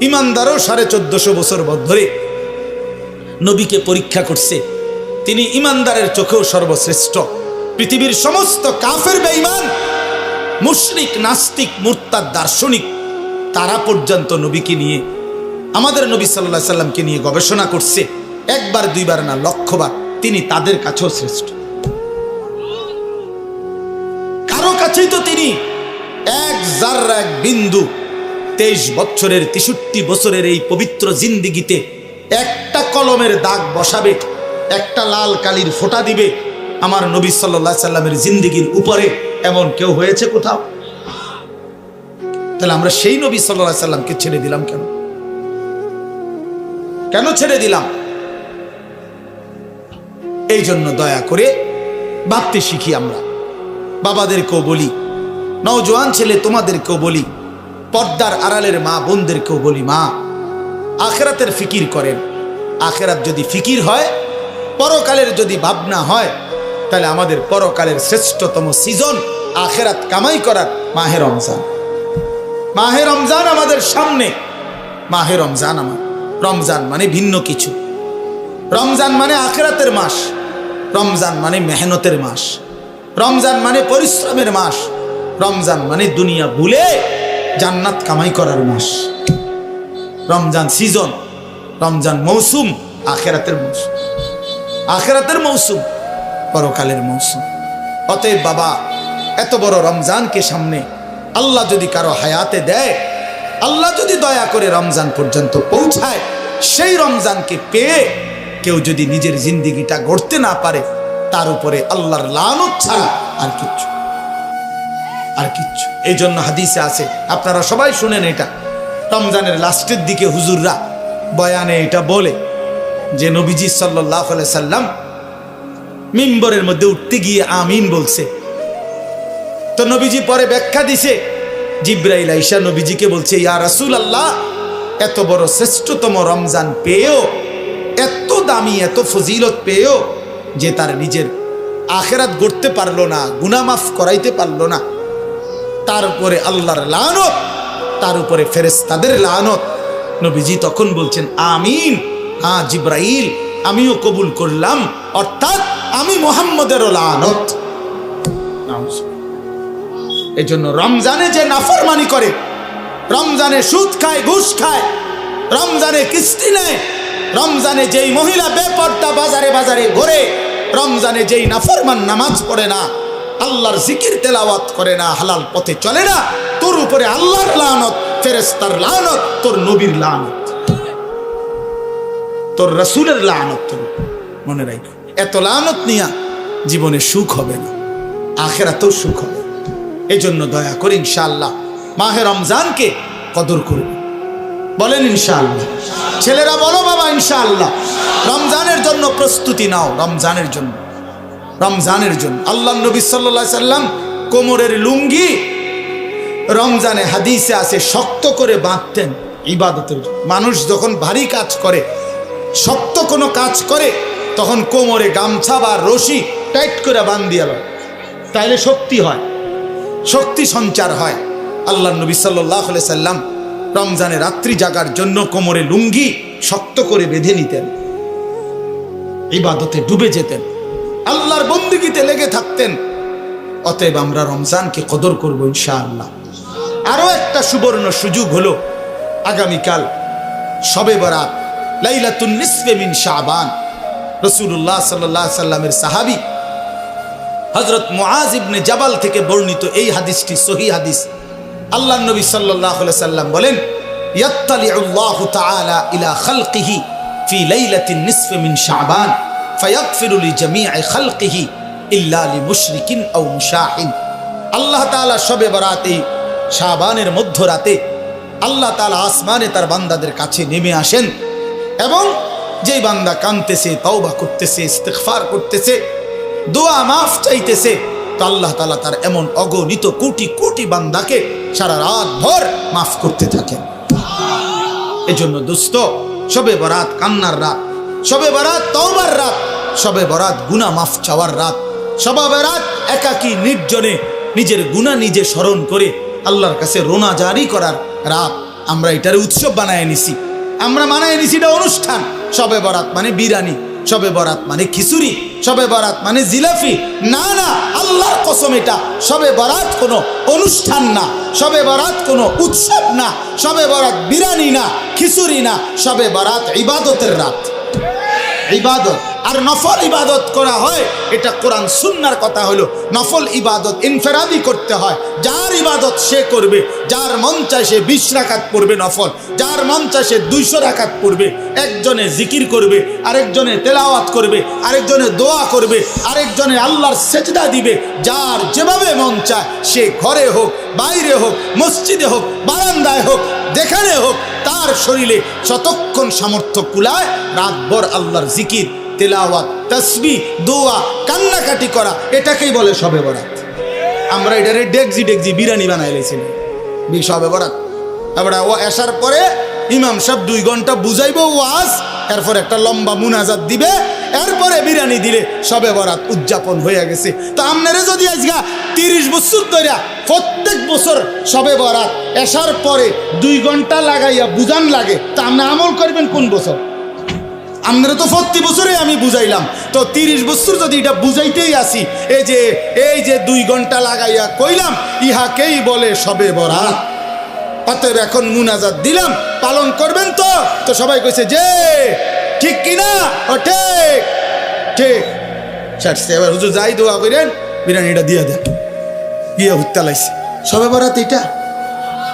ইমানদারও 1450 বছর ধরে নবীকে পরীক্ষা করছে। তিনি ইমানদারের চোখেও সর্বশ্রেষ্ঠ। পৃথিবীর সমস্ত কাফের বেঈমান, মুশরিক, নাস্তিক, মুরতাদ, দার্শনিক তারা পর্যন্ত নবীকে নিয়ে, আমাদের নবী সাল্লাল্লাহু আলাইহি সাল্লামকে নিয়ে গবেষণা করছে। একবার দুইবার না, লক্ষবার। তিনি তাদের কাছেও শ্রেষ্ঠ। কারো কাছেই তো তিনি এক জাররা, এক বিন্দু 23 বছরের 63 বছরের এই পবিত্র জিন্দিগিতে একটা কলমের দাগ বসাবে, একটা লাল কালির ফোঁটা দিবে আমার নবী সাল্লাল্লাহু আলাইহি সাল্লামের জিন্দিগির উপরে, এমন কেউ হয়েছে কোথাও? তাহলে আমরা সেই নবী সাল্লাল্লাহু আলাইহি সাল্লামকে ছেড়ে দিলাম কেন? কেন ছেড়ে দিলাম? এই জন্য দয়া করে ভাবতে শিখি। আমরা বাবাদেরকেও বলি, নওজোয়ান ছেলে তোমাদেরকেও বলি, পর্দার আড়ালের মা বোনদেরকেও বলি, মা আখিরাতের ফিকির করেন। আখিরাত যদি ফিকির হয়, পরকালের যদি ভাবনা হয়, তাহলে আমাদের পরকালের শ্রেষ্ঠতম সিজন আখিরাত কামাই করার মাহে রমজান। মাহে রমজান আমাদের সামনে। মাহে রমজান আমার, রমজান মানে ভিন্ন কিছু। রমজান মানে আখিরাতের মাস, রমজান মানে মেহনতের মাস, রমজান মানে পরিশ্রমের মাস, রমজান মানে দুনিয়া ভুলে জান্নাত কামাই করার মাস। রমজান সিজন, রমজান মৌসুম, আখিরাতের মৌসুম, আখিরাতের মৌসুম, পরকালের মৌসুম। অতএব বাবা, এত বড় রমজানকে সামনে আল্লাহ যদি কারো হায়াতে দেয়, আল্লাহ যদি দয়া করে রমজান পর্যন্ত পৌঁছায়, সেই রমজানকে পেয়ে কেউ যদি নিজের জিন্দিগিটা গড়তে না পারে, তার উপরে আল্লাহর লানত ছাড়া আর কিচ্ছু, আর কিচ্ছু। এই জন্য হাদিসে আছে, আপনারা সবাই শুনেন, এটা রমজানের লাস্টের দিকে হুজুররা বয়ানে এটা বলে যে নবীজি সাল্লাল্লাহু আলাইহি সাল্লাম মিম্বরের মধ্যে উঠতে গিয়ে আমিন বলছে। তো নবীজি পরে ব্যাখ্যা দিছে, জিব্রাইল আইসা নবীজিকে বলছে, ইয়া রাসূলুল্লাহ, এত বড় শ্রেষ্ঠতম রমজান পেয়েও, এত দামি, এত ফজিলত পেয়েও যে তার নিজের আখিরাত গড়তে পারলো না, গুনাহ মাফ করাইতে পারলো না, তার উপরে আল্লাহর লানত, তার উপরে ফেরেশতাদের লানত। নবীজি তখন বলছেন আমিন, হ্যাঁ জিব্রাইল আমিও কবুল করলাম, অর্থাৎ আমি মুহাম্মদেরও লানত। এই জন্য রমজানে যে নাফরমানি করে, রমজানে সুদ খায়, ঘুষ খায়, রমজানে কিস্তি নেয়, রমজানে যেই মহিলা বেপর্দা বাজারে বাজারে ঘোরে, রমজানে যেই নাফরমান নামাজ পড়ে না, আল্লাহর জিকির তেলাওয়াত করে না, হালাল পথে চলে না, তোর উপরে আল্লাহর লানত, ফেরেশতার লানত, তোর নবীর লানত, তোর রাসূলের লানত। তোর মনে রাখো, এত লানত নিয়া জীবনে সুখ হবে না, আখিরাতেও সুখ হবে। এই জন্য দয়া করে ইনশাআল্লাহ মাহে রমজানকে কদর করুন। বলেন ইনশাআল্লাহ। ছেলেরা বলো বাবা ইনশাআল্লাহ। রমজানের জন্য প্রস্তুতি নাও, রমজানের জন্য, রমজানের জন্য। আল্লাহ নবী সাল্লাল্লাহু আলাইহি সাল্লাম কোমরের লুঙ্গি রমজানে হাদিসে আছে শক্ত করে বাঁধতেন ইবাদতের জন্য। মানুষ যখন ভারী কাজ করে, শক্ত কোনো কাজ করে, তখন কোমরে গামছা বা রশি টাইট করে বাঁধিয়ে লয়, তাইলে শক্তি হয়, শক্তি সঞ্চার হয়। আল্লাহ নবী সাল্লাল্লাহু আলাইহি সাল্লাম রমজানে রাত্রি জাগার জন্য কোমরে লুঙ্গি শক্ত করে বেঁধে নিতেন, ইবাদতে ডুবে যেতেন, আল্লাহর বন্দেগীতে লেগে থাকতেন। অতএব আমরা রমজানকে কদর করব ইনশাআল্লাহ। আরো একটা সুবর্ণ সুযোগ হলো আগামীকাল শবে বরাত, লাইলাতুন নিসফে মিন শাবান। রাসূলুল্লাহ সাল্লাল্লাহু আলাইহি সাল্লামের সাহাবী হযরত মুআজ ইবনে জাবাল থেকে বর্ণিত এই হাদিসটি সহিহ হাদিস। আল্লাহ নবী সাল্লাল্লাহু আলাইহি সাল্লাম বলেন, ইয়াত্তালিউল্লাহু তাআলা ইলা খালকিহি ফি লাইলাতিন নিসফি মিন শাবান ফায়াগফিরু লিজামিই খালকিহি ইল্লা লিমুশরিকিন আও মুশাহিন। আল্লাহ তাআলা শবে বরাতে, শাবানের মধ্যরাতে আল্লাহ তাআলা আসমানে তার বান্দাদের কাছে নেমে আসেন, এবং যেই বান্দা কাঁদতেছে, তওবা করতেছে, ইস্তিগফার করতেছে, দোয়া মাফ চাইতেছে, তো আল্লাহ তাআলা তার এমন অগণিত কোটি কোটি বান্দাকে সারা রাত ভর মাফ করতে থাকেন। এজন্য দোস্ত, শবে বরাত কান্নার রাত, শবে বরাত তওবার রাত, শবে বরাত গুনাহ মাফ চাওয়ার রাত, শবে বরাত একাকী নির্জনে নিজের গুনাহ নিজে স্মরণ করে আল্লাহর কাছে রোনা জারি করার রাত। আমরা এটার উৎসব বানায় নিছি, আমরা মানায় নিছি এটা অনুষ্ঠান। শবে বরাত মানে বিরিয়ানি, শবে বরাত মানে খিচুড়ি, শবে বরাত মানে জিলাপি। না না, আল্লাহর কসম, এটা শবে বরাত কোনো অনুষ্ঠান না, শবে বরাত কোনো উৎসব না, শবে বরাত বিরিয়ানি না, খিচুড়ি না, শবে বরাত ইবাদতের রাত, ইবাদত। আর নফল ইবাদত করা হয়, এটা কোরআন সুন্নাহর কথা হলো নফল ইবাদত ইনফেরাদি করতে হয়। যার ইবাদত সে করবে, যার মন চায় সে 20 রাকাত পড়বে নফল, যার মন চায় সে 200 রাকাত পড়বে। একজনে জিকির করবে, আরেকজনে তেলাওয়াত করবে, আরেকজনে দোয়া করবে, আরেকজনে আল্লাহর সেজদা দিবে। যার যেভাবে মন চায় সে ঘরে হোক, বাইরে হোক, মসজিদে হোক, বারান্দায় হোক, যেখানে হোক, তার শরীরে যতক্ষণ সামর্থ্য কুলায় রাতভর আল্লাহর জিকির, তেলাওয়াত, তাসবিহ, দোয়া, কান্নাকাটি করা, এটাকেই বলে শবে বরাত। আমরা এটারে ডেকজি ডেকজি বিরিয়ানি বানাই লেছিলাম শবে বরাত। আমরা ও আসার পরে ইমাম সাহেব 2 ঘন্টা বুঝাইবো ওয়াজ, এরপর একটা লম্বা মুনাজাত দিবে, এরপরে বিরিয়ানি দিলে শবে বরাত উদযাপন হয়ে গেছে। তো আপনারা যদি আজকে 30 বছর ধরে প্রত্যেক বছর শবে বরাত আসার পরে 2 ঘন্টা লাগাইয়া বুঝান লাগে, তা আপনি আমল করবেন কোন বছর? আপনারা তো প্রতি বছরে আমি বুঝাইলাম, তো 30 বছর যদি এটা বুঝাইতেই আসি, এই যে 2 ঘন্টা লাগাইয়া কইলাম, ইহাকেই বলে শবে বরাত। অতএব এখন মুনাজাত দিলাম, পালন করবেন তো? তো সবাই কইছে যে ঠিক কিনা, ও ঠিক ঠিক। এবার হুজুর যাই দোয়া করেন, বিরিয়ানিটা দিয়ে দেন, গিয়ে হুত্তা লাইছে শবে বরাত এটা।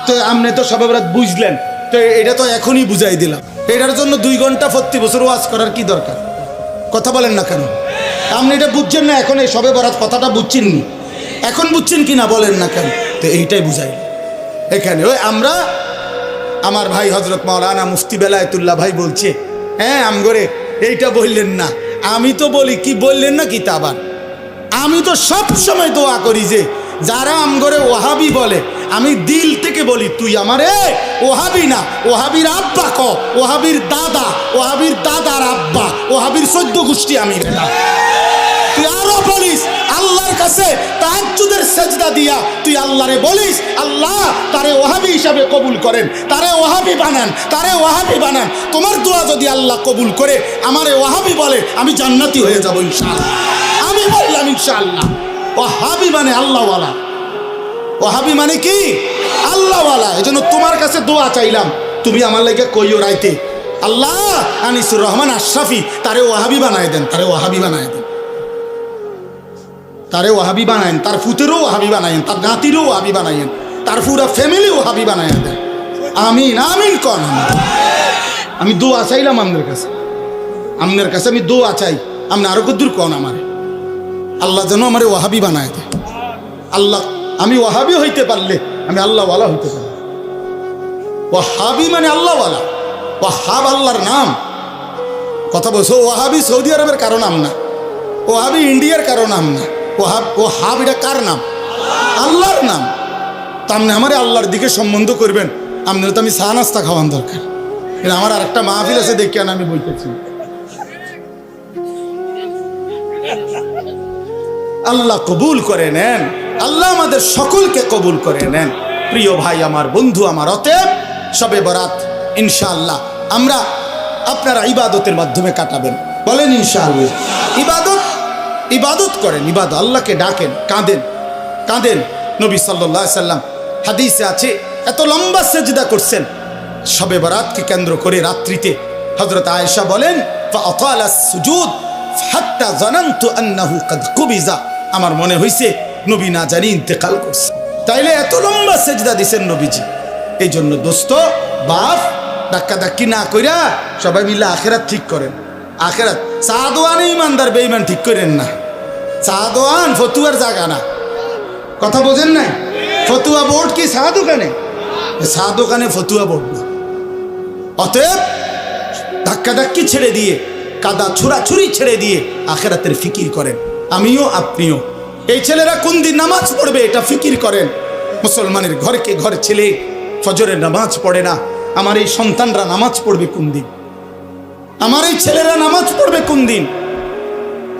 তো আপনি তো শবে বরাত বুঝলেন, তো এটা তো এখনই বুঝাই দিলাম। এটার জন্য 2 ঘন্টা প্রতি বছর ওয়াজ করার কি দরকার? কথা বলেন না কেন? আপনি এটা বুঝছেন না, এখন এই শবে বরাত কথাটা বুঝছেন নি, এখন বুঝছেন কি না বলেন না কেন? তো এইটাই বুঝাই এখানে। ওই আমরা, আমার ভাই হজরত মাওলানা মুফতি বেলায়েতুল্লাহ ভাই বলছে, হ্যাঁ আমগরে এইটা বললেন না। আমি তো বলি কি বললেন না কি, তা আবার আমি তো সব সময় দোয়া করি যে যারা আমগরে ওহাবি বলে, আমি দিল থেকে বলি তুই আমারে ওহাবি না, ওহাবির আব্বা ক, ওহাবির দাদা, ওহাবির দাদার আব্বা, ওহাবির 14 গোষ্ঠী আমি বেটা। তুই আরো বলিস আল্লাহর কাছে তাহাজ্জুদের সেজদা দিয়া তুই আল্লাহরে বলিস, আল্লাহ তারে ওহাবি হিসাবে কবুল করেন, তারে ওহাবি বানান, তারে ওহাবি বানান। তোমার দোয়া যদি আল্লাহ কবুল করে আমারে ওহাবি বলে, আমি জান্নাতি হয়ে যাব ইনশাআল্লাহ। আমি বললাম ইনশাআল্লাহ। ওহাবি মানে আল্লাহওয়ালা, ওহাবি মানে কি? আল্লাহওয়ালা। এই জন্য তোমার কাছে দোয়া চাইলাম, তুমি আমার লাগে কইও রাইতে, আল্লাহ আনিসুর রহমান আশরাফি তারে ওহাবি বানায় দেন, তারে ওহাবি বানায় দেন, তারে ওহাবি বানায়েন, তার ফুতেরও ওহাবি বানায়েন, তার নাতিরও ওহাবি বানায়েন, তার পুরা ফ্যামিলি ওহাবি বানায় দেন। আমিন আমিন কন। আমি দোয়া চাইলাম আপনার কাছে, আপনার কাছে আমি দোয়া চাই, আপনি আরো কদ্দুর কন আমারে, আল্লাহ যেন আমারে ওহাবি বানায় দেয়। আল্লাহ, আমি ওহাবি হইতে পারলে আমি আল্লাহওয়ালা হইতে পারি। ওহাবি মানে আল্লাহওয়ালা, ওহাব আল্লাহর নাম। কথা বলছো, ওহাবি সৌদি আরবের কারো নাম না, ওহাবি ইন্ডিয়ার কারো নাম না, ওহাব এটা কার নাম? আল্লাহর নাম। তা আপনি আমারে আল্লাহর দিকে সম্বন্ধ করবেন, আপনার তো আমি চা নাস্তা খাওয়ান দরকার। কিন্তু আমার আর একটা মাহফিল আছে দেখে আমি বলতেছি। আল্লাহ কবুল করে নেন, আল্লাহ আমাদের সকলকে কবুল করে নেন। প্রিয় ভাই আমার, বন্ধু আমার, অতএব শবে বরাত ইনশাআল্লাহ আমরা আপনারা ইবাদতের মাধ্যমে কাটাবেন। বলেন ইনশাআল্লাহ। ইবাদত, ইবাদত করেন, ইবাদত, আল্লাহকে ডাকেন, কাঁদেন, কাঁদেন। নবী সাল্লাল্লাহু আলাইহি সাল্লাম হাদিসে আছে, এত লম্বা সেজদা করছেন শবে বরাতকে কেন্দ্র করে রাত্রিতে। হযরত আয়েশা বলেন, ফাআতালা সুজুদ হাত্তা জানানতু আন্নাহু কাদ কুবিজা, আমার মনে হইছে নবী না জানি ইন্তেকাল করছে। তাইলে এত লম্বা সেজদা দিছেন নবীজি। এই জন্য দোস্ত বাপ, ধাক্কা ধাক্কি না কইরা সবাই মিলে আখেরাত ঠিক করেন। আখেরাত চা দোয়ানে ইমানদার বেঈমান ঠিক করেন না। চা দোয়ান ফতুয়ার জায়গা না, কথা বোঝেন নাই? ফতুয়া বোর্ড কি চা দোকানে? চা দোকানে ফতুয়া বোর্ড না। অতএব ধাক্কা ধাক্কি ছেড়ে দিয়ে, কাদা ছুড়াছুরি ছেড়ে দিয়ে আখেরাতের ফিকির করেন, আমিও আপনিও। এই ছেলেরা কোন দিন নামাজ পড়বে এটা ফিকির করেন। মুসলমানের ঘরকে ঘর ছেলে ফজরের নামাজ পড়ে না, আমার এই সন্তানরা নামাজ পড়বে কোন দিন? আমার এই ছেলেরা নামাজ পড়বে কোন দিন?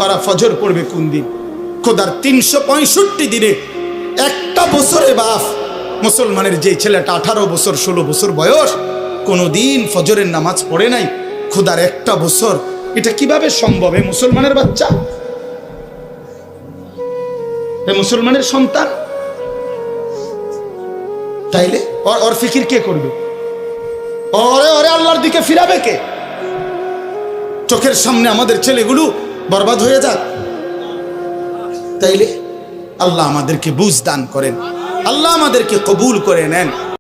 ওরা ফজর পড়বে কোন দিন? খোদার 365 দিনে একটা বছরে বাপ মুসলমানের যে ছেলেটা 18 বছর 16 বছর বয়স, কোনোদিন ফজরের নামাজ পড়ে নাই, খোদার একটা বছর, এটা কিভাবে সম্ভব? এ মুসলমানের বাচ্চা, এ মুসলমানের সন্তান, তাইলে ওর ফিকির কে করবে? ওরে ওরে আল্লাহর দিকে ফিরাবে কে? চোখের সামনে আমাদের ছেলেগুলো বরবাদ হয়ে যাক। তাইলে আল্লাহ আমাদেরকে বুঝ দান করেন, আল্লাহ আমাদেরকে কবুল করে নেন।